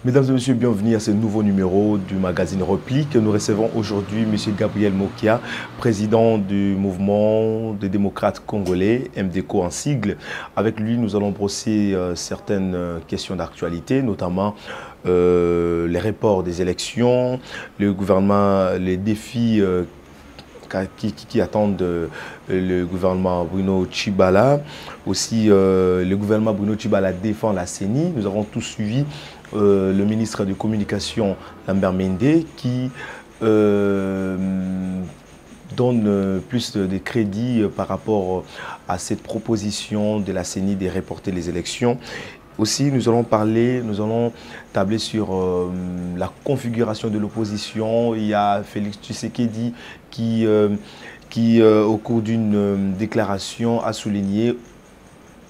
Mesdames et messieurs, bienvenue à ce nouveau numéro du magazine Replique. Nous recevons aujourd'hui M. Gabriel Mokia, président du mouvement des démocrates congolais, MDCO en sigle. Avec lui, nous allons brosser certaines questions d'actualité, notamment les reports des élections, le gouvernement, les défis qui attendent le gouvernement Bruno Tshibala. Aussi, le gouvernement Bruno Tshibala défend la CENI. Nous avons tous suivi le ministre de Communication, Lambert Mende, qui donne plus de crédit par rapport à cette proposition de la CENI de reporter les élections. Aussi, nous allons tabler sur la configuration de l'opposition. Il y a Félix Tshisekedi qui au cours d'une déclaration, a souligné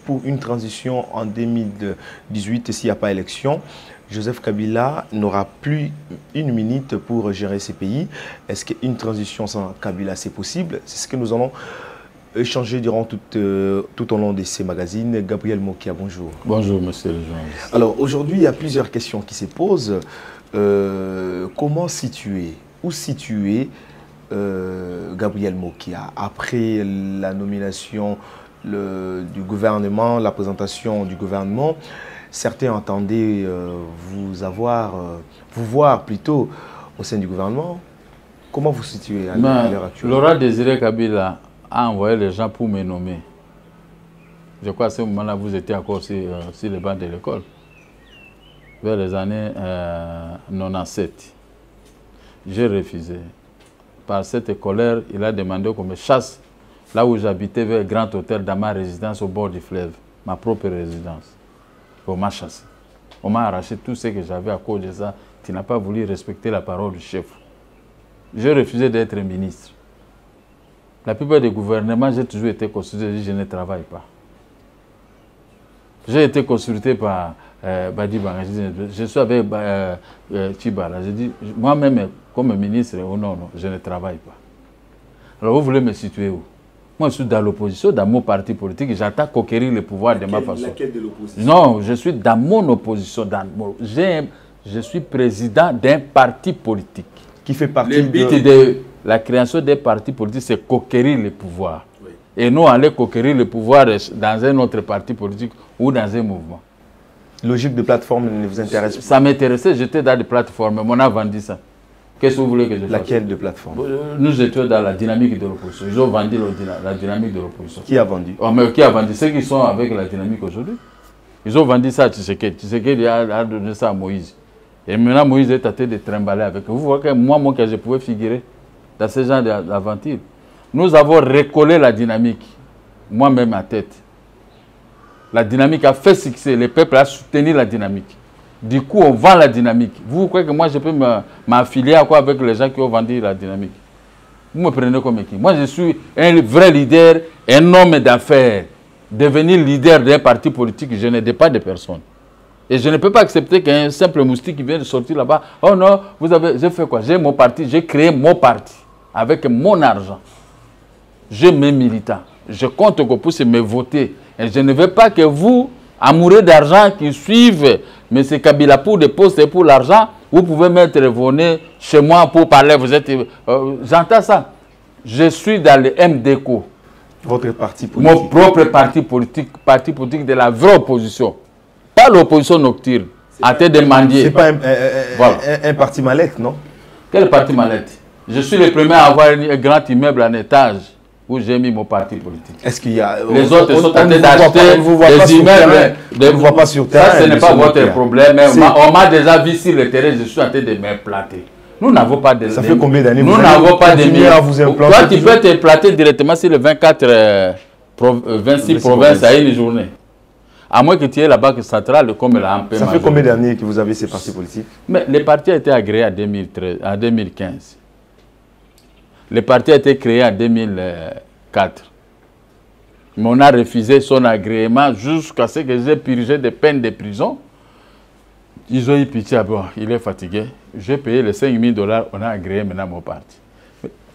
pour une transition en 2018 s'il n'y a pas élection. Joseph Kabila n'aura plus une minute pour gérer ces pays. Est-ce qu'une transition sans Kabila, c'est possible? C'est ce que nous allons échanger durant tout au long de ces magazines. Gabriel Mokia, bonjour. Bonjour, monsieur le journaliste. Alors, aujourd'hui, il y a plusieurs questions qui se posent. Comment situer, où situer Gabriel Mokia après la nomination du gouvernement, la présentation du gouvernement? Certains entendaient vous voir plutôt au sein du gouvernement. Comment vous situez à l'heure actuelle? Laurent Désiré Kabila a envoyé les gens pour me nommer. Je crois qu'à ce moment-là, vous étiez encore sur les bancs de l'école, vers les années 97. J'ai refusé. Par cette colère, il a demandé qu'on me chasse là où j'habitais, vers le Grand Hôtel, dans ma résidence au bord du fleuve, ma propre résidence. On m'a chassé. On m'a arraché tout ce que j'avais à cause de ça. Tu n'as pas voulu respecter la parole du chef. J'ai refusé d'être ministre. La plupart des gouvernements, j'ai toujours été consulté, j'ai dit je ne travaille pas. J'ai été consulté par Badi Banga, je suis avec Tshibala. J'ai dit, moi-même, comme ministre, oh non, je ne travaille pas. Alors vous voulez me situer où? Moi, je suis dans l'opposition, dans mon parti politique, j'attends conquérir le pouvoir de ma façon. Laquelle de l'opposition? Non, je suis dans mon opposition. Je suis président d'un parti politique. Qui fait partie le but de la création des partis politiques, c'est conquérir le pouvoir. Oui. Et non aller conquérir le pouvoir dans un autre parti politique ou dans un mouvement. Logique de plateforme ne vous intéresse pas? Ça m'intéressait, j'étais dans des plateformes, mais on a vendu ça. Qu'est-ce que vous voulez que je fasse? Laquelle de plateforme? Nous étions dans la dynamique de l'opposition. Ils ont vendu la dynamique de l'opposition. Qui a vendu? Oh, mais qui a vendu? Ceux qui sont avec la dynamique aujourd'hui. Ils ont vendu ça à Tshisekedi. Tshisekedi a donné ça à Moïse. Et maintenant, Moïse est tenté de trimballer avec eux. Vous voyez que moi, je pouvais figurer dans ce genre d'aventure. Nous avons recollé la dynamique, moi-même à tête. La dynamique a fait succès. Le peuple a soutenu la dynamique. Du coup, on vend la dynamique. Vous croyez que moi, je peux m'affilier à quoi avec les gens qui ont vendu la dynamique? Vous me prenez comme qui? Moi, je suis un vrai leader, un homme d'affaires. Devenir leader d'un parti politique, je n'aide pas de personne. Et je ne peux pas accepter qu'un simple moustique qui vient de sortir là-bas, oh non, j'ai fait quoi? J'ai mon parti, j'ai créé mon parti avec mon argent. J'ai mes militants. Je compte que vous puissiez me voter. Et je ne veux pas que vous, amoureux d'argent, qui suivent M. Kabila pour des postes et pour l'argent, vous pouvez mettre vos nez chez moi pour parler. Vous êtes, j'entends ça. Je suis dans le MDCO. Votre parti politique? Mon propre parti politique de la vraie opposition. Pas l'opposition nocturne, à te demander. C'est pas un parti mallette, non? Quel parti mallette? Je suis le premier à avoir un grand immeuble en étage où j'ai mis mon parti politique. Est-ce qu'il y a... Les autres sont en train d'acheter des immeubles. Je ne vois pas sur terrain. Ça, ce n'est pas votre problème. On m'a déjà vu sur le terrain, je suis en train de m'implanter. Nous n'avons pas de... Ça fait combien d'années nous n'avons pas de... Toi, tu peux t'implanter directement sur les 26 provinces à une journée. À moins que tu aies la banque centrale comme la AMP. Ça fait combien d'années que vous avez ces partis politiques? Mais les partis ont été agréés en 2015. Le parti a été créé en 2004. Mais on a refusé son agrément jusqu'à ce que j'ai purgé des peines de prison. Ils ont eu pitié. Bon, il est fatigué. J'ai payé les 5 000 $. On a agréé maintenant mon parti.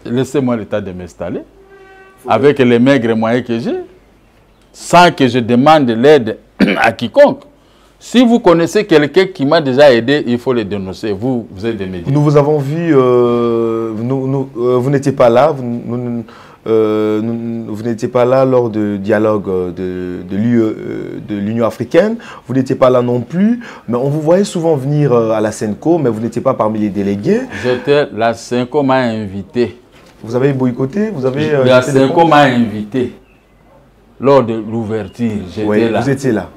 Laissez-moi le temps de m'installer. Avec les maigres moyens que j'ai. Sans que je demande l'aide à quiconque. Si vous connaissez quelqu'un qui m'a déjà aidé, il faut le dénoncer. Vous êtes des médias. Nous vous avons vu, vous n'étiez pas là, vous n'étiez pas là lors du dialogue de l'Union africaine, vous n'étiez pas là non plus, mais on vous voyait souvent venir à la Senco, mais vous n'étiez pas parmi les délégués. La Senco m'a invité. Vous avez boycotté, la Senco m'a invité lors de l'ouverture, j'étais là. Vous étiez là.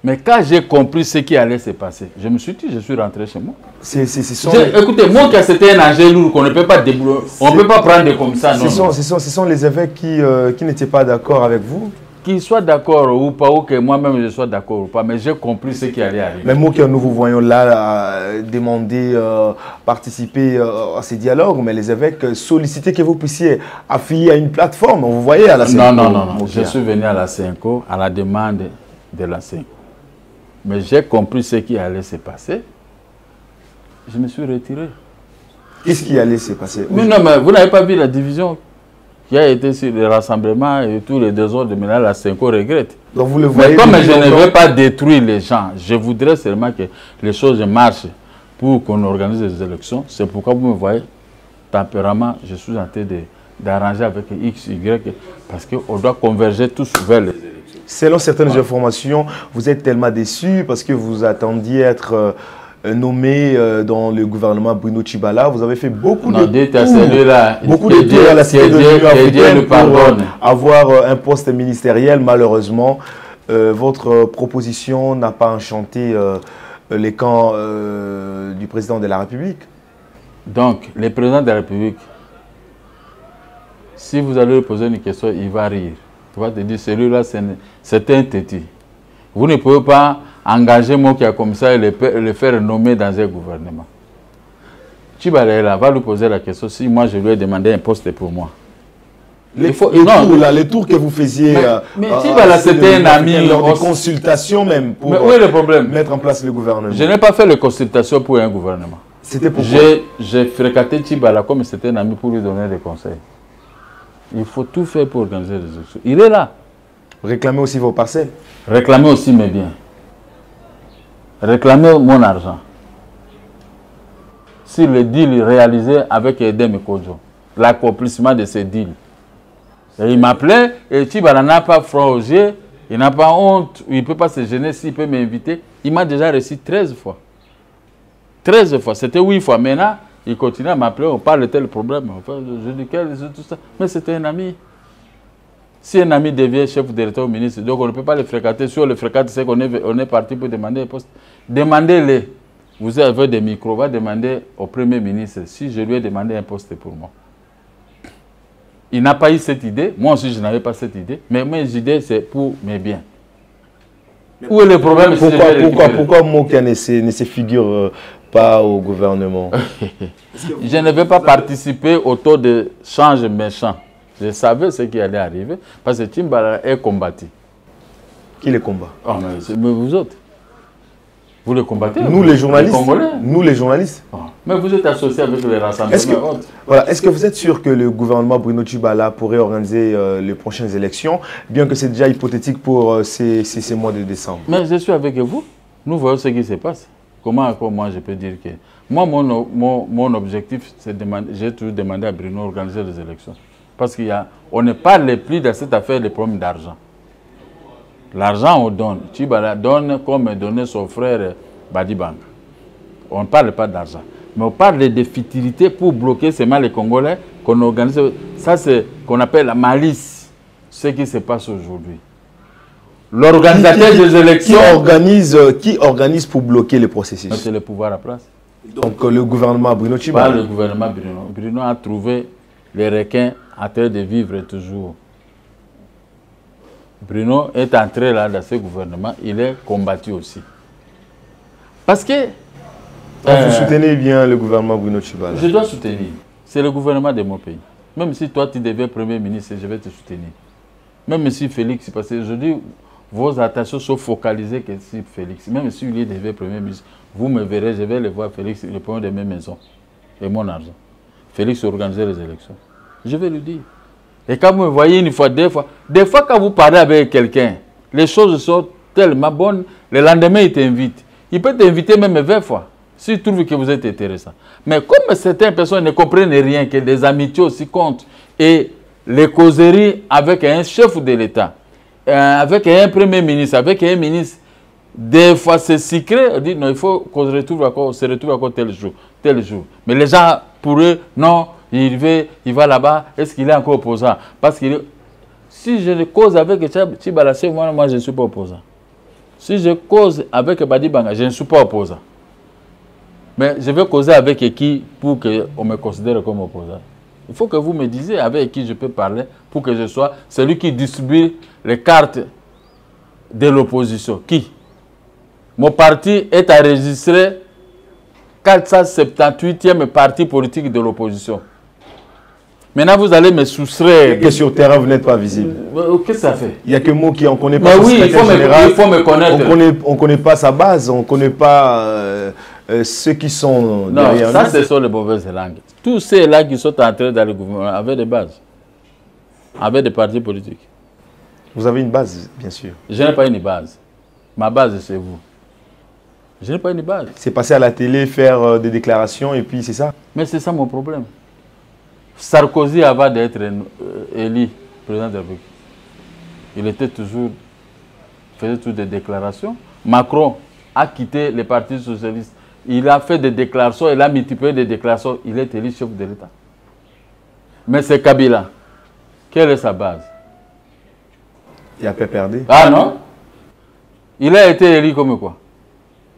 Mais quand j'ai compris ce qui allait se passer, je me suis dit, je suis rentré chez moi. Écoutez, moi, c'était un enjeu lourd qu'on ne peut pas débrouiller, on ne peut pas prendre comme ça. Ce sont les évêques qui n'étaient pas d'accord avec vous? Qu'ils soient d'accord ou pas, ou que moi-même je sois d'accord ou pas, mais j'ai compris ce qui allait arriver. Mais moi, que nous vous voyons là demander, participer à ces dialogues, mais les évêques sollicitaient que vous puissiez affilier à une plateforme. Vous voyez à la Senco. Non. Je suis venu à la Senco à la demande de la Senco. Mais j'ai compris ce qui allait se passer. Je me suis retiré. Qu'est-ce qui allait se passer? Mais non, mais vous n'avez pas vu la division qui a été sur le rassemblement et tous les désordres. Maintenant, la Senco regrette. Donc vous le voyez. Mais comme je ne veux pas détruire les gens, je voudrais seulement que les choses marchent pour qu'on organise les élections. C'est pourquoi vous me voyez, tempérament, je suis en train d'arranger avec X, Y, parce qu'on doit converger tous vers les élections. Selon certaines informations, vous êtes tellement déçu parce que vous attendiez être nommé dans le gouvernement Bruno Tshibala. Vous avez fait beaucoup de tours à la cité de l'Union africaine pour avoir un poste ministériel. Malheureusement, votre proposition n'a pas enchanté les camps du président de la République. Donc, le président de la République, si vous allez lui poser une question, il va rire. Tu vas te dire, celui-là, c'est un têtu. Vous ne pouvez pas engager moi qui a comme ça et le faire nommer dans un gouvernement. Tshibala va lui poser la question, si moi je lui ai demandé un poste pour moi. Les tours que vous faisiez, mais Tshibala c'était un ami. Lors des consultations même pour mais où est le problème? Mettre en place le gouvernement. Je n'ai pas fait les consultations pour un gouvernement. C'était pourquoi? J'ai fréquenté Tshibala comme c'était un ami pour lui donner des conseils. Il faut tout faire pour organiser les élections. Il est là. Réclamez aussi vos parcelles. Réclamez aussi mes biens. Réclamez mon argent. Si le deal est réalisé avec Edem Kodjo, l'accomplissement de ce deal. Et il m'appelait, et Tshibala n'a pas frangé, il n'a pas honte, il ne peut pas se gêner s'il peut m'inviter. Il m'a déjà reçu 13 fois. 13 fois, c'était 8 fois. Maintenant, il continue à m'appeler, on parle de tel problème. Enfin, je dis tout ça. Mais c'était un ami. Si un ami devient chef de l'État ou ministre, donc on ne peut pas le fréquenter. Si on le fréquente, c'est qu'on est parti pour demander un poste. Demandez-le. Vous avez des micros, va demander au Premier ministre si je lui ai demandé un poste pour moi. Il n'a pas eu cette idée. Moi aussi, je n'avais pas cette idée. Mais mes idées, c'est pour mes biens. Où est le problème? Pourquoi Mokia ne se figure pas au gouvernement? Je ne vais pas participer au taux de change méchant. Je savais ce qui allait arriver parce que Tshibala est combattu. Qui les combat? Mais vous autres. Vous les combattez? Nous les journalistes. Nous les journalistes. Mais vous êtes associés avec les rassemblements. Est-ce que vous êtes sûr que le gouvernement Bruno Tshibala pourrait organiser les prochaines élections, bien que c'est déjà hypothétique pour ces mois de décembre? Mais je suis avec vous. Nous voyons ce qui se passe. Comment moi je peux dire que... Moi, mon objectif, c'est j'ai toujours demandé à Bruno d'organiser les élections. Parce qu'on ne parle plus de cette affaire des problèmes d'argent. L'argent, on donne. Tshibala donne comme donnait son frère Badibanga. On ne parle pas d'argent. Mais on parle de futilité pour bloquer seulement les Congolais qu'on organise. Ça, c'est qu'on appelle la malice. Ce qui se passe aujourd'hui. L'organisateur des élections... Qui organise pour bloquer le processus? C'est le pouvoir à place. Donc le gouvernement Bruno Tshibala. Pas le gouvernement Bruno. Bruno a trouvé les requins en train de vivre toujours. Bruno est entré là dans ce gouvernement, il est combattu aussi. Parce que... vous soutenez bien le gouvernement Bruno Tshibala? Je dois soutenir. C'est le gouvernement de mon pays. Même si toi tu deviens Premier ministre, je vais te soutenir. Même si Félix, parce que je dis, vos attentions sont focalisées que sur Félix. Même si lui devient Premier ministre, vous me verrez, je vais le voir Félix, le point de mes maisons et mon argent. Félix organiser les élections. Je vais lui dire. Et quand vous me voyez une fois, des fois quand vous parlez avec quelqu'un, les choses sont tellement bonne, le lendemain, il t'invite. Il peut t'inviter même 20 fois, s'il trouve que vous êtes intéressant. Mais comme certaines personnes ne comprennent rien, que des amitiés aussi comptent, et les causeries avec un chef de l'État, avec un premier ministre, avec un ministre, des fois c'est secret, on dit non, il faut qu'on se retrouve encore tel jour, tel jour. Mais les gens, pour eux, non, il va là-bas, est-ce qu'il est encore opposant? Parce que si je cause avec Tchibala, moi je ne suis pas opposant. Si je cause avec Badi Banga, je ne suis pas opposant. Mais je vais causer avec qui pour qu'on me considère comme opposant? Il faut que vous me disiez avec qui je peux parler pour que je sois celui qui distribue les cartes de l'opposition. Qui? Mon parti est enregistré 478e parti politique de l'opposition. Maintenant, vous allez me soustraire. Que sur terrain, vous n'êtes pas visible. Qu'est-ce que ça fait? Il n'y a que moi qui en connais pas. Mais oui, il faut me connaître. On ne connaît pas sa base, on ne connaît pas ceux qui sont derrière nous. Ça, ce sont les mauvaises langues. Tous ceux-là qui sont entrés dans le gouvernement avaient des bases, avaient des partis politiques. Vous avez une base, bien sûr. Je n'ai pas une base. Ma base, c'est vous. Je n'ai pas une base. C'est passer à la télé, faire des déclarations et puis c'est ça. Mais c'est ça mon problème. Sarkozy, avant d'être élu président de la République, il était toujours, faisait toutes des déclarations. Macron a quitté le Parti socialiste. Il a fait des déclarations, il a multiplié des déclarations. Il est élu chef de l'État. Mais c'est Kabila. Quelle est sa base? Il a PPRD. Ah non? Il a été élu comme quoi?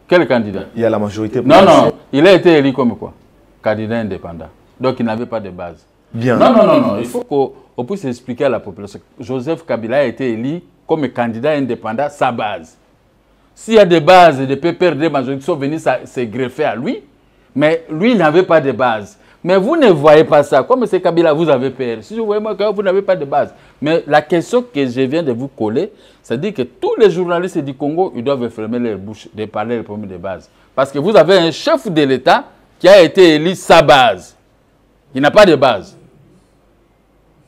Quel candidat? Il y a la majorité. Non, non. Il a été élu comme quoi? Candidat indépendant. Donc il n'avait pas de base. Bien. Non. Il faut qu'on puisse expliquer à la population. Joseph Kabila a été élu comme candidat indépendant, sa base. S'il y a des bases de PPRD qui sont venus se greffer à lui, mais lui, il n'avait pas de base. Mais vous ne voyez pas ça. Comme c'est Kabila, vous avez peur. Si vous voyez que vous n'avez pas de base. Mais la question que je viens de vous coller, c'est-à-dire que tous les journalistes du Congo, ils doivent fermer leur bouche de parler les problèmes de base. Parce que vous avez un chef de l'État qui a été élu sa base. Il n'a pas de base.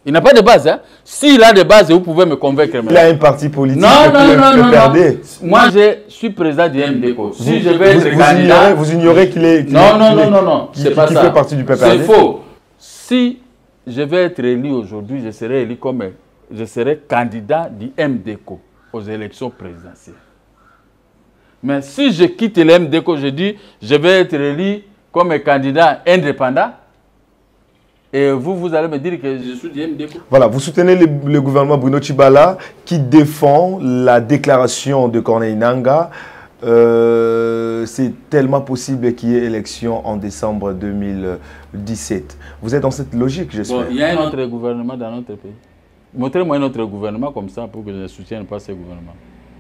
Il n'a pas de base. Hein? S'il a de base, vous pouvez me convaincre. Il a un parti politique. Non. Moi, je suis président du MDCO. Si je vais être candidat... Vous ignorez qu'il est... Non. C'est pas ça. Qui fait partie du PPRD. C'est faux. Si je vais être élu aujourd'hui, je serai élu comme... Je serai candidat du MDCO aux élections présidentielles. Mais si je quitte le MDCO, je dis, je vais être élu comme candidat indépendant, et vous allez me dire que je suis du MDCO. Voilà, vous soutenez le gouvernement Bruno Tchibala qui défend la déclaration de Corneille Nangaa. C'est tellement possible qu'il y ait élection en décembre 2017. Vous êtes dans cette logique, j'espère. Bon, il y a un autre gouvernement dans notre pays. Montrez-moi un autre gouvernement comme ça pour que je ne soutienne pas ce gouvernement.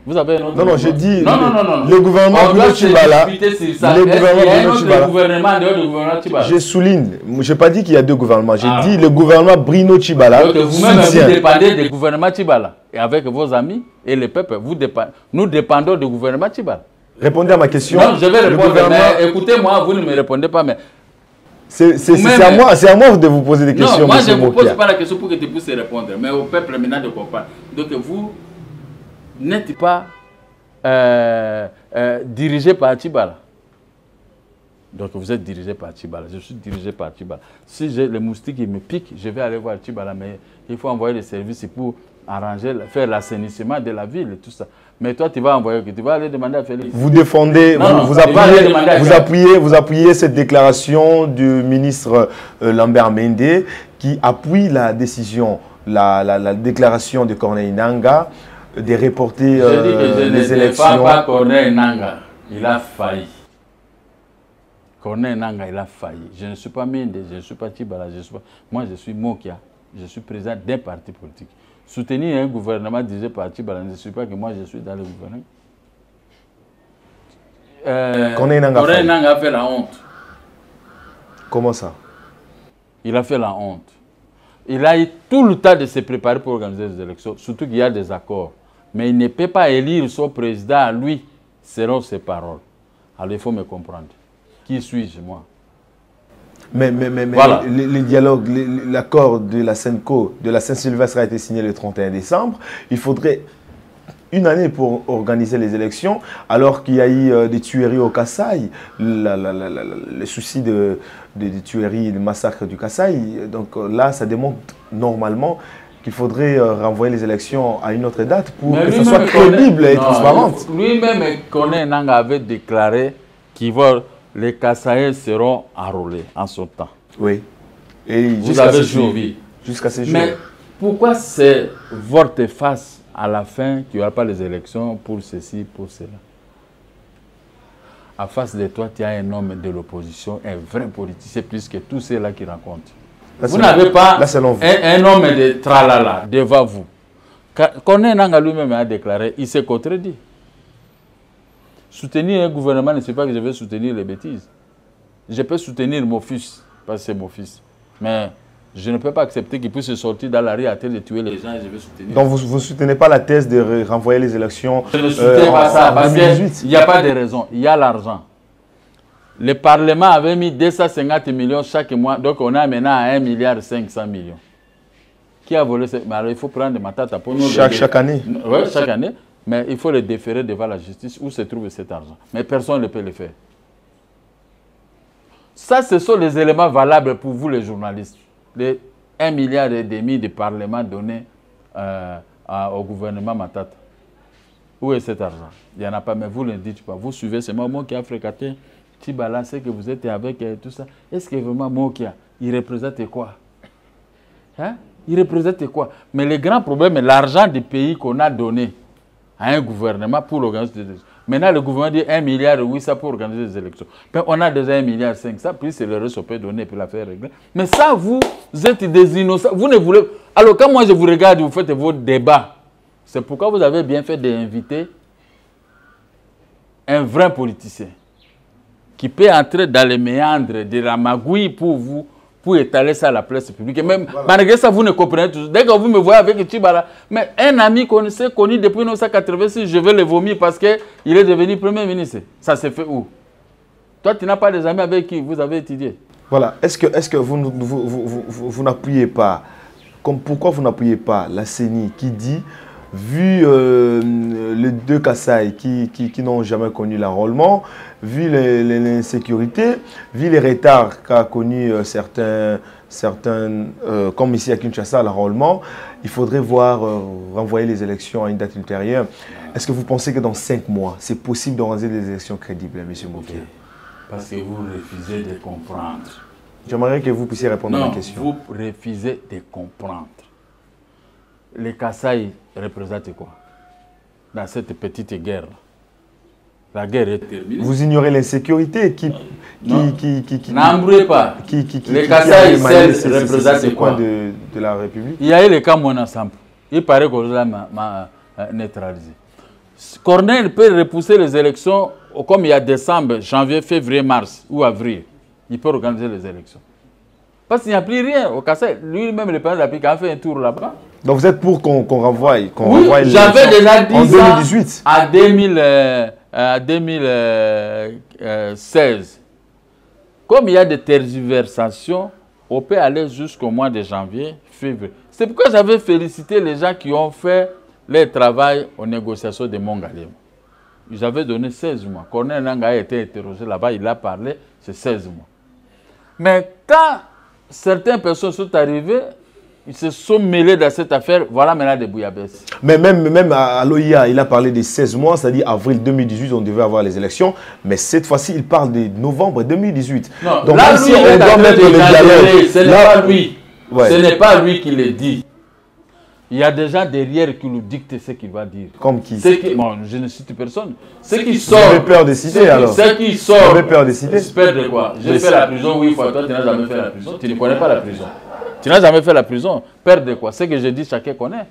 Vous avez un autre Non, j'ai dit non. Le gouvernement Bruno Tchibala. Le gouvernement de gouvernement Tchibala. Je souligne, je n'ai pas dit qu'il y a deux gouvernements. J'ai dit le gouvernement Bruno Tchibala. Donc vous-même, vous dépendez du gouvernement Tchibala. Et avec vos amis et le peuple, nous dépendons du gouvernement Tchibala. Répondez à ma question. Non, je vais répondre, mais écoutez-moi, vous ne me répondez pas. Mais c'est à moi de vous poser des questions. Non, moi je ne vous pose pas la question pour que tu puisses répondre, mais au peuple maintenant de comprendre. Donc vous n'êtes pas dirigé par Tchibala. Donc vous êtes dirigé par Tchibala. Je suis dirigé par Tchibala. Si j'ai les moustiques qui me piquent, je vais aller voir Tchibala, mais il faut envoyer des services pour arranger, faire l'assainissement de la ville et tout ça. Mais toi, tu vas aller demander à Félix. Vous défendez, vous appuyez cette déclaration du ministre Lambert Mende qui appuie la décision, la déclaration de Corneille Nangaa de reporter les élections. Je ne défends pas Corneille Nangaa. Il a failli. Corneille Nangaa, il a failli. Je ne suis pas Mende, je ne suis pas Tchibala. Moi, je suis Mokia. Je suis président d'un parti politique. Soutenir un gouvernement dirigé par Tchibala ne suis pas que moi je suis dans le gouvernement. Corneille Nangaa a fait la honte. Comment ça? Il a fait la honte. Il a eu tout le temps de se préparer pour organiser les élections, surtout qu'il y a des accords. Mais il ne peut pas élire son président à lui, selon ses paroles. Alors il faut me comprendre. Qui suis-je, moi? Mais voilà. Le dialogue, l'accord de la Senco, de la Saint-Sylvestre a été signé le 31 décembre. Il faudrait une année pour organiser les élections, alors qu'il y a eu des tueries au Kasaï, les soucis des tueries, des massacres du Kasaï. Donc là, ça démontre normalement qu'il faudrait renvoyer les élections à une autre date pour que ce soit crédible et transparente. Lui-même, Koné Nanga avait déclaré que les Kasaïens seront enrôlés en son temps. Oui. Et vous avez suivi. Jusqu'à ces jours. Mais pourquoi c'est votre face à la fin qu'il n'y aura pas les élections pour ceci, pour cela? En face de toi, tu as un homme de l'opposition, un vrai politicien, plus que tous ceux-là qui rencontrent. Vous n'avez pas un homme de tralala devant vous. Koné Nanga lui-même a déclaré, il s'est contredit. Soutenir un gouvernement ne signifie pas que je vais soutenir les bêtises. Je peux soutenir mon fils, parce que c'est mon fils. Mais je ne peux pas accepter qu'il puisse sortir dans la rue à telle de tuer les gens et je vais soutenir. Donc vous ne soutenez pas la thèse de renvoyer les élections? Je ne soutiens pas ça, parce qu'il n'y a pas de raison. Il y a l'argent. Le Parlement avait mis 250 millions chaque mois, donc on a maintenant à 1,5 milliard. Qui a volé cette... Alors il faut prendre des matates pour nous. Chaque année? Oui, chaque année. Mais il faut le déférer devant la justice où se trouve cet argent. Mais personne ne peut le faire. Ça, ce sont les éléments valables pour vous, les journalistes. Les 1,5 milliard de Parlement donné au gouvernement Matata. Où est cet argent? Il n'y en a pas, mais vous ne le dites pas. Vous suivez ce moment qui a fréquenté Tibala, c'est que vous êtes avec tout ça. Est-ce que vraiment Mokia, il représente quoi? Hein? Il représente quoi? Mais le grand problème est l'argent du pays qu'on a donné à un gouvernement pour organiser des élections. Maintenant, le gouvernement dit 1,8 milliard pour organiser des élections. Mais on a déjà 1,5 milliard. Ça, puis c'est le reste qu'on peut donner pour la faire régler. Mais ça, vous êtes des innocents. Vous ne voulez... Alors, quand moi je vous regarde, vous faites vos débats. C'est pourquoi vous avez bien fait d'inviter un vrai politicien qui peut entrer dans les méandres de la magouille pour vous, pour étaler ça à la place publique. Et même, malgré ça, vous ne comprenez tout. Dès que vous me voyez avec Tibala, mais un ami qu'on s'est connu depuis 1986, je vais le vomir parce qu'il est devenu Premier ministre. Ça s'est fait où? Toi, tu n'as pas des amis avec qui vous avez étudié. Voilà. Est-ce que vous n'appuyez pas, pourquoi vous n'appuyez pas la CENI qui dit, vu les deux Kasaï qui n'ont jamais connu l'enrôlement, vu l'insécurité, vu les retards qu'a connu certains comme ici à Kinshasa, l'enrôlement, il faudrait voir renvoyer les élections à une date ultérieure. Est-ce que vous pensez que dans 5 mois, c'est possible d'organiser des élections crédibles, M. Mokia? Parce que vous refusez de comprendre. J'aimerais que vous puissiez répondre à ma question. Vous refusez de comprendre. Les Kasaï représentent quoi dans cette petite guerre? La guerre est terminée. Vous ignorez l'insécurité qui n'embrouillez pas. Les Kasaï représentent quoi de la République? Il y a eu le cas Monassamp. Il paraît qu'on l'a neutralisé. Corneille peut repousser les élections comme il y a décembre, janvier, février, mars ou avril. Il peut organiser les élections. Parce qu'il n'y a plus rien au Kasaï. Lui-même, le président de la République a fait un tour là-bas. Donc vous êtes pour qu'on renvoie oui, j'avais déjà dit en 2018. À 2016. Comme il y a des tergiversations, on peut aller jusqu'au mois de janvier, février. C'est pourquoi j'avais félicité les gens qui ont fait leur travail aux négociations de Mongalem. Ils avaient donné 16 mois. Corneille Nanga a été interrogé là-bas, il a parlé, c'est 16 mois. Mais quand certaines personnes sont arrivées, ils se sont mêlés dans cette affaire, voilà maintenant des bouillabaisse. Mais même à l'OIA, il a parlé des 16 mois, c'est-à-dire avril 2018, on devait avoir les élections. Mais cette fois-ci, il parle de novembre 2018. Non, donc là, si lui, on doit mettre le dialogue, ce n'est pas lui. Ouais. Ce n'est pas lui qui le dit. Il y a des gens derrière qui nous dictent ce qu'il va dire. Comme qui? Bon, je ne cite personne. Ceux qui sortent. Vous avez peur de citer alors? Ceux qui sortent. Vous avez peur de citer? Peur de quoi? J'ai fait la prison 8 fois. Toi, tu n'as jamais fait la prison. Tu ne connais pas la prison. Tu n'as jamais fait la prison. Peur de quoi? Ce que je dis, chacun connaît.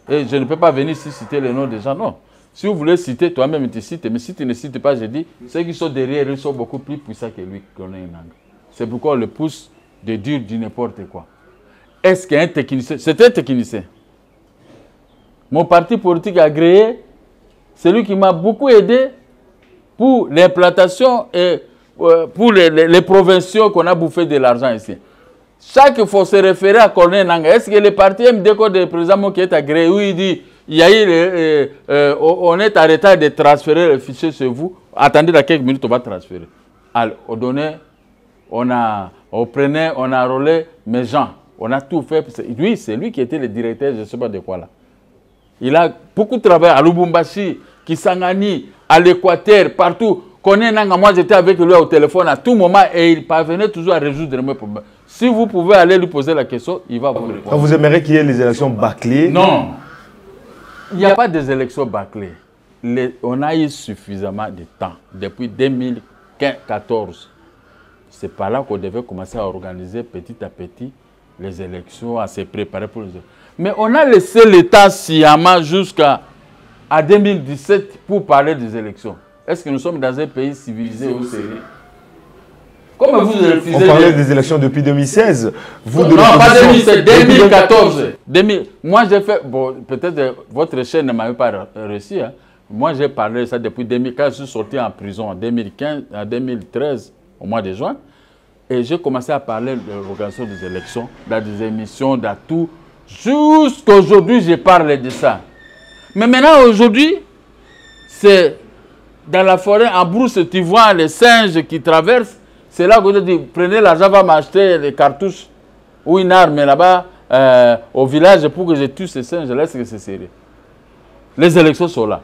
Et je ne peux pas venir ici citer les noms des gens. Non. Si vous voulez citer, toi-même tu cites. Mais si tu ne cites pas, je dis, ceux qui sont derrière, ils sont beaucoup plus puissants que lui, qu'on est une langue. C'est pourquoi on le pousse de dire du n'importe quoi. Est-ce qu'un technicien, c'est un technicien. Mon parti politique agréé, c'est lui qui m'a beaucoup aidé pour l'implantation et pour les provinciaux qu'on a bouffé de l'argent ici. Chaque fois se référer à Corneille Nanga, est-ce que le parti MDCO de président qui est agréé, où il dit il y a eu, on est arrêté de transférer le fichier chez vous. Attendez dans quelques minutes, on va transférer. Alors, on prenait, on a enrôlé mes gens. On a tout fait. Lui, c'est lui qui était le directeur, je ne sais pas de quoi là. Il a beaucoup travaillé à Lubumbashi, Kisangani, à l'Équateur, partout. Moi, j'étais avec lui au téléphone à tout moment et il parvenait toujours à résoudre mes problèmes. Si vous pouvez aller lui poser la question, il va vous répondre. Vous aimeriez qu'il y ait les élections bâclées? Non. Il n'y a pas des élections bâclées. On a eu suffisamment de temps. Depuis 2014, c'est par là qu'on devait commencer à organiser petit à petit les élections, à se préparer pour les élections. Mais on a laissé l'État sciemment jusqu'à 2017 pour parler des élections. Est-ce que nous sommes dans un pays civilisé ou sérieux? Comme vous refusez... On parlait des élections depuis 2016. Vous non, pas 2016, 2014. Moi, j'ai fait... Bon, peut-être votre chaîne ne m'avait pas réussi. Hein. Moi, j'ai parlé de ça depuis 2015. Je suis sorti en prison en 2013, au mois de juin. Et j'ai commencé à parler de l'organisation des élections, dans des émissions, dans tout. Jusqu'à aujourd'hui, je parle de ça. Mais maintenant, aujourd'hui, c'est dans la forêt, en brousse, tu vois les singes qui traversent. C'est là que je dis, prenez l'argent, va m'acheter les cartouches ou une arme là-bas au village pour que je tue ces singes. Là, c'est que c'est sérieux. Les élections sont là.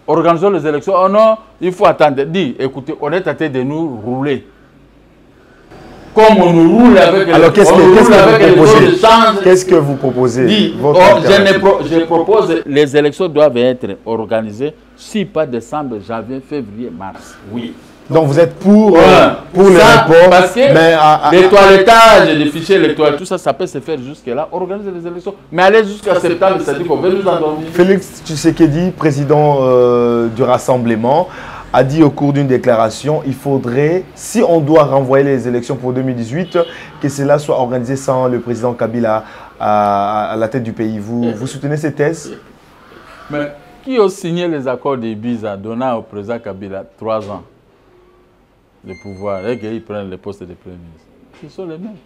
Organisons les élections. Oh non, il faut attendre. Dis, écoutez, on est en train de nous rouler. Comme on nous roule avec alors, qu'est-ce que vous proposez? Je propose les élections doivent être organisées, si pas décembre, janvier, février, mars. Oui. Donc vous êtes pour les rapports. Parce que les toilettages, les fichiers électoraux, tout ça, ça peut se faire jusque-là. Organiser les élections. Mais aller jusqu'à septembre, c'est-à-dire qu'on veut nous endormir. Félix Tshisekedi, président du Rassemblement, a dit au cours d'une déclaration, il faudrait, si on doit renvoyer les élections pour 2018, que cela soit organisé sans le président Kabila à la tête du pays. Vous soutenez ces thèses? Mais qui a signé les accords d'Ibiza donnant au président Kabila 3 ans de pouvoir et qu'ils prennent le poste de premier ministre? Ce sont les mêmes.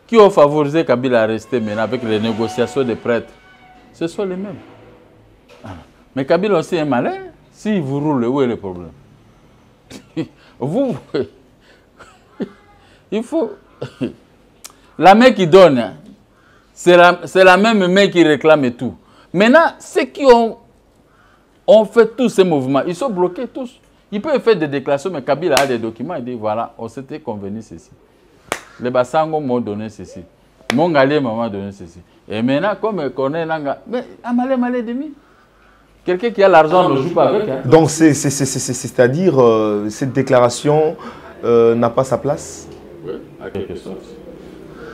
Qui ont favorisé Kabila à rester maintenant avec les négociations des prêtres? Ce sont les mêmes. Mais Kabila aussi est malin. Si vous roulez, où est le problème? Vous, il faut... La main qui donne, c'est la même main qui réclame tout. Maintenant, ceux qui ont fait tous ces mouvements, ils sont bloqués tous. Ils peuvent faire des déclarations, mais Kabila a des documents, il dit, voilà, on s'était convenu ceci. Les Bassango m'ont donné ceci. Mon Galé m'a donné ceci. Et maintenant, comme on connaît Nanga, mais Amalé demi. Quelqu'un qui a l'argent ne joue pas avec. Hein. Donc, c'est-à-dire, cette déclaration n'a pas sa place? Oui, à quelque sorte.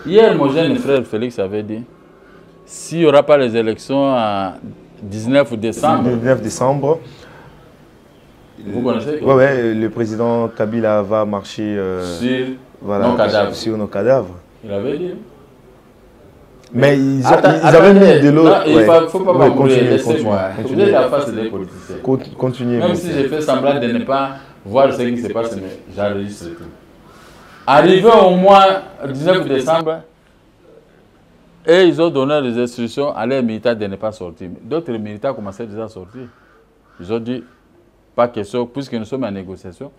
Hier, mon jeune frère Félix avait dit, s'il n'y aura pas les élections à 19 décembre... 19 décembre. Vous connaissez? Oui, le président Kabila va marcher sur nos cadavres. Il avait dit. Mais ils avaient mis de l'eau. Il ne faut pas m'embrouiller, laissez-moi. Vous êtes la face des politiciens. Continuez. Même si j'ai fait semblant de ne pas voir ce qui se passe, mais j'enregistre tout. Arrivé au mois 19 décembre, et ils ont donné des instructions à leurs militaires de ne pas sortir. D'autres militaires commençaient déjà à sortir. Ils ont dit, pas question, puisque nous sommes en négociation,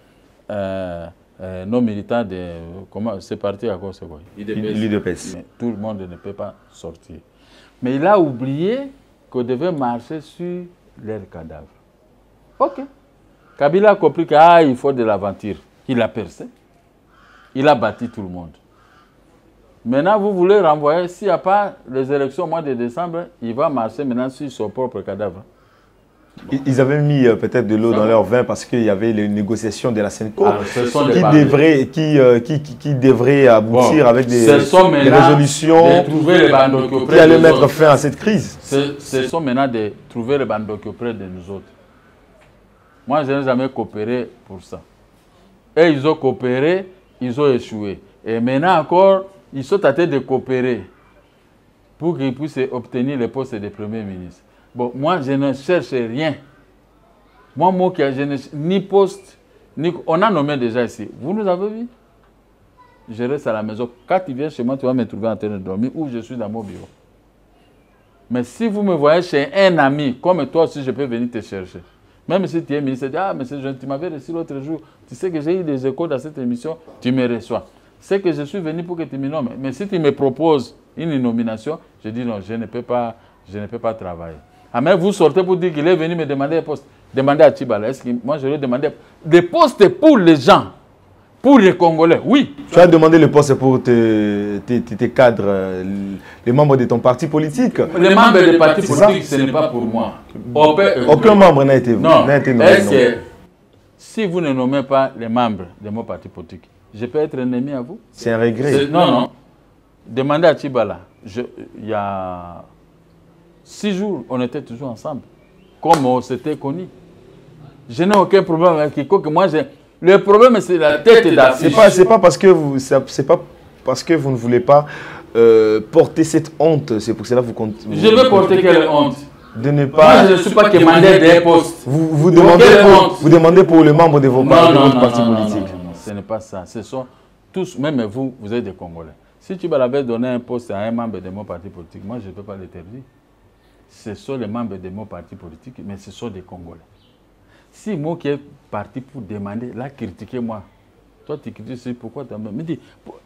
nos militants c'est parti à cause de quoi? L'UDPS. Tout le monde ne peut pas sortir. Mais il a oublié qu'on devait marcher sur leurs cadavres. Ok. Kabila a compris qu'il faut de l'aventure. Il a percé. Il a bâti tout le monde. Maintenant, vous voulez renvoyer, s'il n'y a pas les élections au mois de décembre, il va marcher maintenant sur son propre cadavre. Ils avaient mis peut-être de l'eau dans leur vin parce qu'il y avait les négociations de la Sénco qui devraient aboutir avec des résolutions qui allaient mettre fin à cette crise. Ce sont maintenant de trouver les bandoki auprès de nous autres. Moi, je n'ai jamais coopéré pour ça. Et ils ont coopéré, ils ont échoué. Et maintenant encore, ils sont en train de coopérer pour qu'ils puissent obtenir le poste de Premier ministre. Bon, moi, je ne cherche rien. Moi, je ne ni poste, ni... On a nommé déjà ici. Vous nous avez vu? Je reste à la maison. Quand tu viens chez moi, tu vas me trouver en train de dormir ou je suis dans mon bureau. Mais si vous me voyez chez un ami, comme toi aussi, je peux venir te chercher. Même si tu es ministre, tu dis, ah, monsieur, tu m'avais reçu l'autre jour. Tu sais que j'ai eu des échos dans cette émission, tu me reçois. C'est que je suis venu pour que tu me nommes. Mais si tu me proposes une nomination, je dis non, je ne peux pas travailler. Ah, mais vous sortez pour dire qu'il est venu me demander un poste. Demandez à Tchibala. Est-ce que moi, je lui ai demandé des postes pour les gens, pour les Congolais. Oui. Tu as demandé le poste pour tes cadres, les membres de ton parti politique. Les membres des partis politiques, ce n'est pas pour moi. Aucun membre n'a été nommé. Est-ce que si vous ne nommez pas les membres de mon parti politique, je peux être ennemi à vous? C'est un regret. Non. Demandez à Tchibala. Il y a 6 jours, on était toujours ensemble. Comme on s'était connus. Je n'ai aucun problème avec quiconque. Le problème, c'est la tête d'affiche. C'est pas parce que vous ne voulez pas porter cette honte. C'est pour cela que vous comptez. Je veux porter quelle honte? De ne pas. Moi, je ne suis pas commandé des postes. Vous demandez pour les membres de vos partis politiques. Non, ce n'est pas ça. Ce sont tous, même vous êtes des Congolais. Si tu m'avais donné un poste à un membre de mon parti politique, moi, je ne peux pas l'interdire. Ce sont les membres de mon parti politique, mais ce sont des Congolais. Si moi qui est parti pour demander, là, critiquez-moi. Toi, tu critiques, pourquoi tu me dis,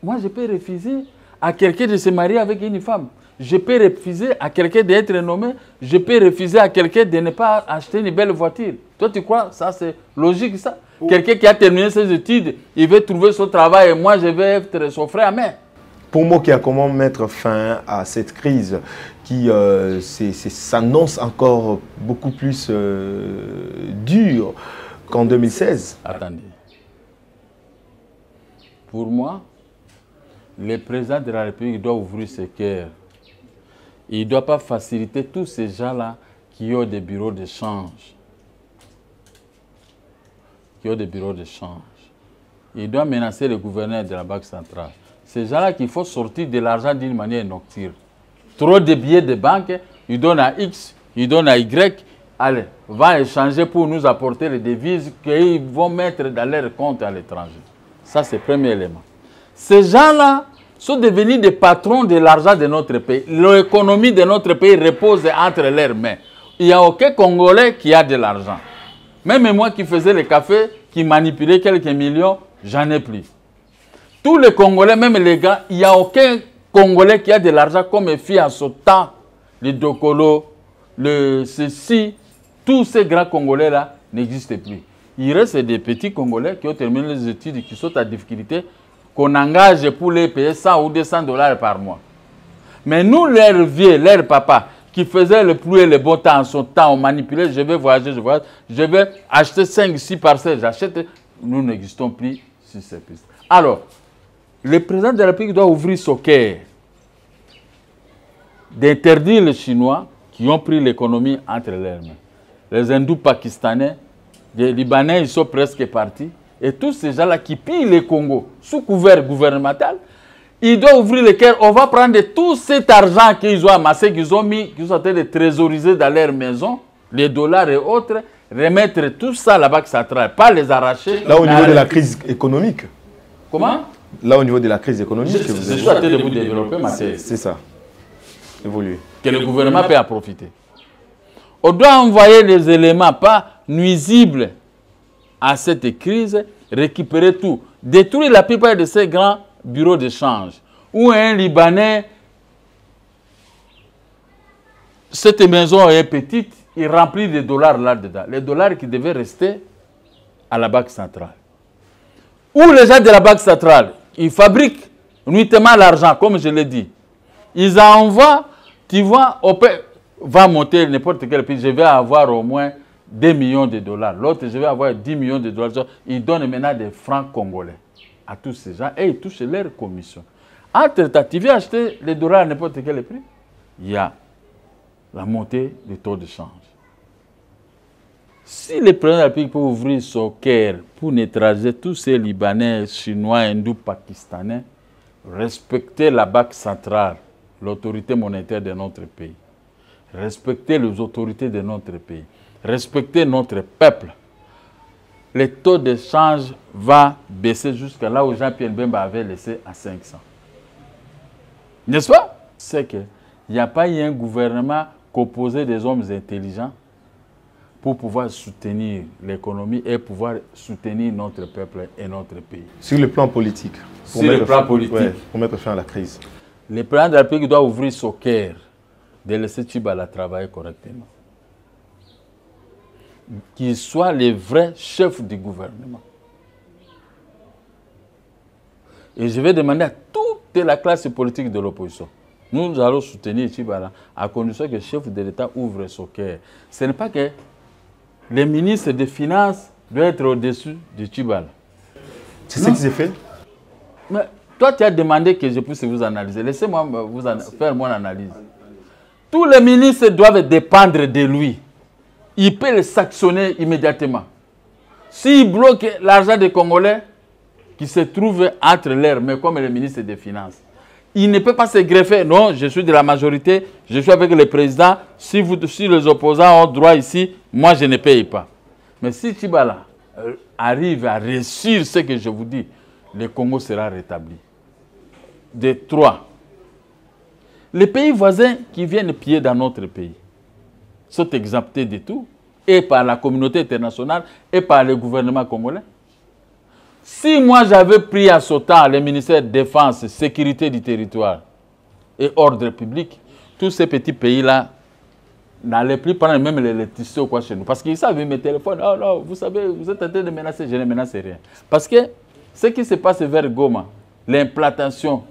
moi, je peux refuser à quelqu'un de se marier avec une femme. Je peux refuser à quelqu'un d'être nommé. Je peux refuser à quelqu'un de ne pas acheter une belle voiture. Toi, tu crois, ça, c'est logique, ça? Quelqu'un qui a terminé ses études, il veut trouver son travail et moi, je vais être son frère. Mais pour moi, comment mettre fin à cette crise qui s'annonce encore beaucoup plus dure qu'en 2016? Attendez. Pour moi, le président de la République doit ouvrir ses cœurs. Il ne doit pas faciliter tous ces gens-là qui ont des bureaux de change. Il doit menacer le gouverneur de la Banque centrale. Ces gens-là qu'il faut sortir de l'argent d'une manière nocturne. Trop de billets de banque, ils donnent à X, ils donnent à Y. Allez, va échanger pour nous apporter les devises qu'ils vont mettre dans leur compte à l'étranger. Ça, c'est le premier élément. Ces gens-là sont devenus des patrons de l'argent de notre pays. L'économie de notre pays repose entre leurs mains. Il n'y a aucun Congolais qui a de l'argent. Même moi qui faisais le café, qui manipulait quelques millions, j'en ai plus. Tous les Congolais, même les gars, il n'y a aucun Congolais qui a de l'argent comme filles en ce temps. Les Dokolo, ceci, tous ces grands Congolais-là n'existent plus. Il reste des petits Congolais qui ont terminé les études et qui sont à difficulté, qu'on engage pour les payer 100 ou 200 $ par mois. Mais nous, leurs vieux, leurs papas, qui faisaient le plus et le bon temps en son temps, on manipulait, je vais voyager, je vais acheter 5-6 parcelles, j'achète. Nous n'existons plus sur ces pistes. Alors, le président de la République doit ouvrir son cœur, d'interdire les Chinois qui ont pris l'économie entre leurs mains. Les hindous pakistanais, les Libanais, ils sont presque partis. Et tous ces gens-là qui pillent le Congo sous couvert gouvernemental, ils doivent ouvrir le cœur. On va prendre tout cet argent qu'ils ont amassé, qu'ils ont mis, qu'ils sont en train de trésoriser dans leur maison, les dollars et autres, remettre tout ça à la Banque centrale, pas les arracher. Là, au niveau de la crise économique. Comment? Là, au niveau de la crise économique. Je suis en train de vous développer ma thèse. C'est ça. Évoluer. Que le gouvernement peut en profiter. On doit envoyer des éléments pas nuisibles à cette crise, récupérer tout, détruire la plupart de ces grands bureaux d'échange. Où un Libanais, cette maison est petite, il remplit des dollars là-dedans. Les dollars qui devaient rester à la Banque centrale. Ou les gens de la Banque centrale, ils fabriquent nuitamment l'argent, comme je l'ai dit. Ils envoient, tu vois, va monter n'importe quel pays, je vais avoir au moins 2 millions de $. L'autre, je vais avoir 10 millions de $. Ils donnent maintenant des francs congolais à tous ces gens et ils touchent leur commission. Entre-temps, tu viens acheter les dollars à n'importe quel prix, il y a la montée du taux de change. Si le président de la République peut ouvrir son cœur pour neutraliser tous ces Libanais, Chinois, Hindous, Pakistanais, respecter la Banque centrale, l'autorité monétaire de notre pays, respecter les autorités de notre pays, respecter notre peuple, le taux de change va baisser jusqu'à là où Jean-Pierre Bemba avait laissé à 500. N'est-ce pas? C'est que il n'y a pas eu un gouvernement composé des hommes intelligents pour pouvoir soutenir l'économie et pouvoir soutenir notre peuple et notre pays. Sur le plan politique. Sur le plan politique. Ouais, pour mettre fin à la crise. Le président de la République doit ouvrir son cœur de laisser Tchibala travailler correctement. Qu'il soit le vrai chef du gouvernement. Et je vais demander à toute la classe politique de l'opposition. Nous allons soutenir Tchibala à condition que le chef de l'État ouvre son cœur. Ce n'est pas que le ministre des Finances doit être au-dessus de Tchibala. C'est ce qui s'est fait? Mais toi, tu as demandé que je puisse vous analyser. Laissez-moi faire mon analyse. Tous les ministres doivent dépendre de lui. Il peut les sanctionner immédiatement. S'il bloque l'argent des Congolais qui se trouve entre leurs mains, comme le ministre des Finances, il ne peut pas se greffer. Non, je suis de la majorité, je suis avec le président. Si les opposants ont droit ici, moi je ne paye pas. Mais si Tchibala arrive à réussir ce que je vous dis, le Congo sera rétabli. De 3. Les pays voisins qui viennent piller dans notre pays sont exemptés de tout, et par la communauté internationale, et par le gouvernement congolais. Si moi j'avais pris à ce temps le ministère de Défense, Sécurité du territoire et Ordre public, tous ces petits pays-là n'allaient plus prendre même l'électricité ou quoi chez nous. Parce qu'ils savent, mes téléphones, oh non, vous savez, vous êtes en train de menacer, je ne menace rien. Parce que ce qui se passe vers Goma, l'implantation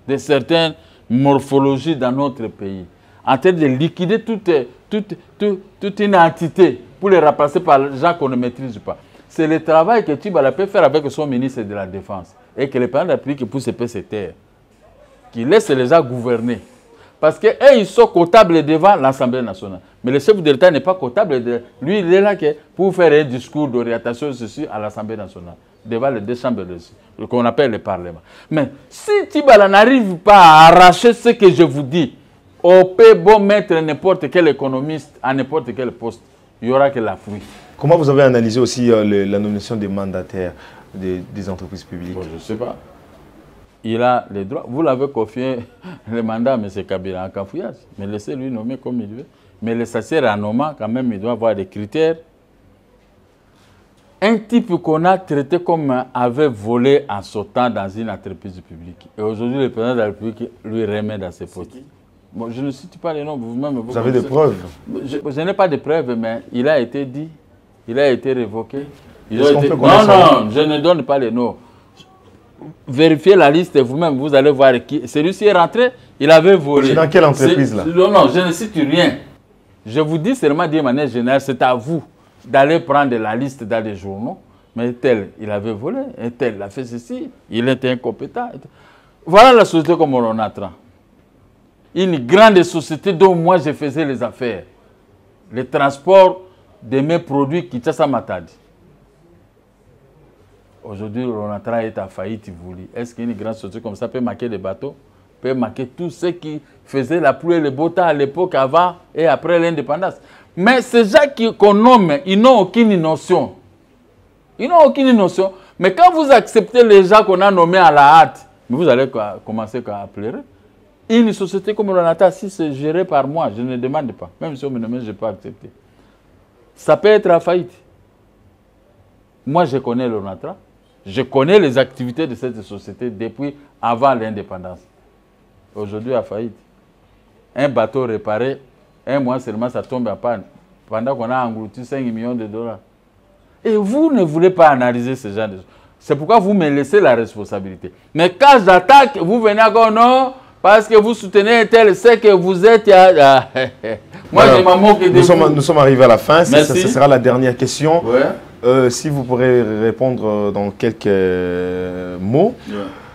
de certaines morphologies dans notre pays, en train de liquider toute une entité pour les remplacer par les gens qu'on ne maîtrise pas. C'est le travail que Tchibala peut faire avec son ministre de la Défense et que le président de la République pousse se taire, qui laisse les gens gouverner. Parce qu'eux, ils sont comptables devant l'Assemblée nationale. Mais le chef de l'État n'est pas comptable. Lui, il est là pour faire un discours d'orientation à l'Assemblée nationale, devant les deux chambres, qu'on appelle le Parlement. Mais si Tchibala n'arrive pas à arracher ce que je vous dis, on peut bon mettre n'importe quel économiste à n'importe quel poste, il n'y aura que la fruit. Comment vous avez analysé aussi la nomination des mandataires des entreprises publiques? Bon, je ne sais pas. Il a les droits. Vous l'avez confié le mandat à M. Kabila en cafouillage. Mais laissez-lui nommer comme il veut. Mais le sacer en nommant, quand même, il doit avoir des critères. Un type qu'on a traité comme avait volé en sautant dans une entreprise publique. Et aujourd'hui, le président de la République lui remet dans ses potes. Bon, je ne cite pas les noms, vous-même. Vous avez des preuves? Je n'ai pas de preuves, mais il a été dit, il a été révoqué. Non, je ne donne pas les noms. Vérifiez la liste vous-même, vous allez voir qui. Celui-ci est rentré, il avait volé. C'est dans quelle entreprise là? Non, je ne cite rien. Je vous dis seulement d'une manière générale, c'est à vous d'aller prendre la liste dans les journaux. Mais tel, il avait volé, et tel, il a fait ceci, il était incompétent. Voilà la société comme on attend. Une grande société dont moi je faisais les affaires. Le transport de mes produits Kinshasa Matadi. Aujourd'hui, Ronatra est à faillite, est-ce qu'une grande société comme ça peut marquer des bateaux? Peut marquer tous ceux qui faisaient la pluie et le beau temps à l'époque avant et après l'indépendance. Mais ces gens qu'on nomme, ils n'ont aucune notion. Ils n'ont aucune notion. Mais quand vous acceptez les gens qu'on a nommés à la hâte, vous allez commencer à pleurer. Une société comme Ronatra, si c'est géré par moi, je ne demande pas. Même si on me nomme, je ne peux pas accepter. Ça peut être à faillite. Moi, je connais le Ronatra. Je connais les activités de cette société depuis avant l'indépendance. Aujourd'hui, à faillite. Un bateau réparé, un mois seulement, ça tombe en panne. Pendant qu'on a englouti 5 millions de dollars. Et vous ne voulez pas analyser ce genre de choses. C'est pourquoi vous me laissez la responsabilité. Mais quand j'attaque, vous venez à dire non, parce que vous soutenez un tel, c'est que vous êtes... Moi, je m'en moque de vous. Nous sommes arrivés à la fin. Ce sera la dernière question. Ouais. Si vous pourrez répondre dans quelques mots. Ouais.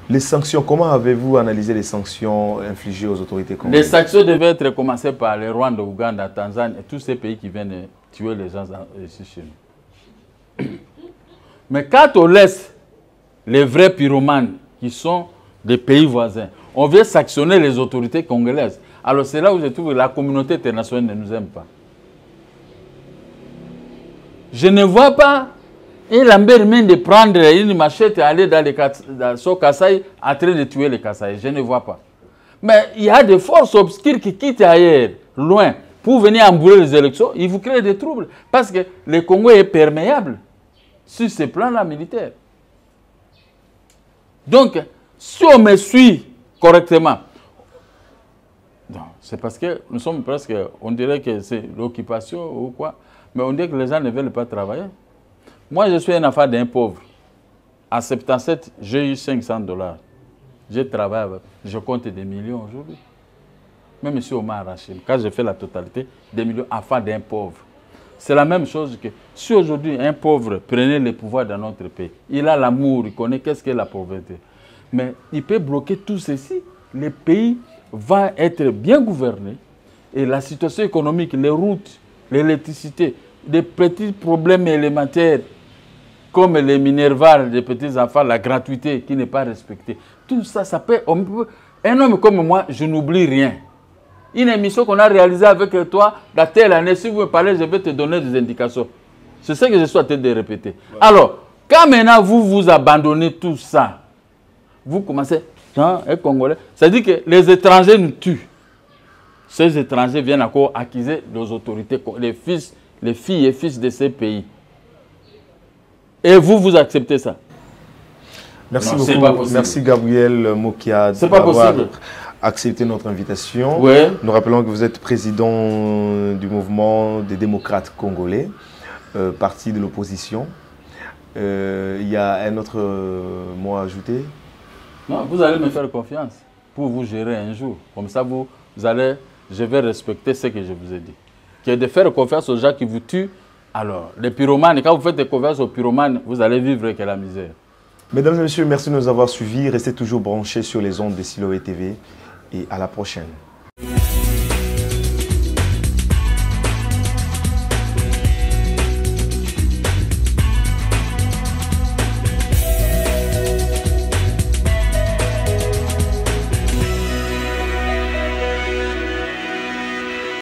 Les sanctions, comment avez-vous analysé les sanctions infligées aux autorités congolaises? Les sanctions devaient être commencées par le Rwanda, Ouganda, Tanzanie et tous ces pays qui viennent tuer les gens ici chez nous. Mais quand on laisse les vrais pyromanes qui sont des pays voisins, on vient sanctionner les autorités congolaises. Alors c'est là où je trouve que la communauté internationale ne nous aime pas. Je ne vois pas un Lambert de prendre une machette et aller dans son Kasaï en train de tuer les Kasaï. Je ne vois pas. Mais il y a des forces obscures qui quittent ailleurs, loin, pour venir embrouiller les élections. Ils vous créent des troubles. Parce que le Congo est perméable sur ce plan-là militaire. Donc, si on me suit correctement, c'est parce que nous sommes presque, on dirait que c'est l'occupation ou quoi, mais on dirait que les gens ne veulent pas travailler. Moi, je suis un enfant d'un pauvre. En 77, j'ai eu $500. J'ai travaillé, je compte des millions aujourd'hui. Même si on m'a arraché, quand j'ai fait la totalité, des millions, enfant d'un pauvre. C'est la même chose que si aujourd'hui un pauvre prenait le pouvoir dans notre pays, il a l'amour, il connaît qu'est-ce qu'est la pauvreté. Mais il peut bloquer tout ceci. Le pays va être bien gouverné et la situation économique, les routes, l'électricité, des petits problèmes élémentaires comme les minervales des petits enfants, la gratuité qui n'est pas respectée. Tout ça, ça peut... Un homme comme moi, je n'oublie rien. Une émission qu'on a réalisée avec toi, dans telle année, si vous me parlez, je vais te donner des indications. C'est ce que je suis en train de répéter. Ouais. Alors, quand maintenant vous vous abandonnez tout ça, vous commencez, hein, un Congolais, ça dit que les étrangers nous tuent. Ces étrangers viennent encore accuser les autorités, les filles et fils de ces pays. Et vous, vous acceptez ça? Merci beaucoup. Merci Gabriel Mokia d'avoir accepté notre invitation. Ouais. Nous rappelons que vous êtes président du mouvement des démocrates congolais, parti de l'opposition. Il y a un autre mot à ajouter? Non, vous allez me faire confiance pour vous gérer un jour. Comme ça, je vais respecter ce que je vous ai dit. Que de faire confiance aux gens qui vous tuent. Alors, les pyromanes, quand vous faites confiance aux pyromanes, vous allez vivre avec la misère. Mesdames et messieurs, merci de nous avoir suivis. Restez toujours branchés sur les ondes de Siloé TV et à la prochaine.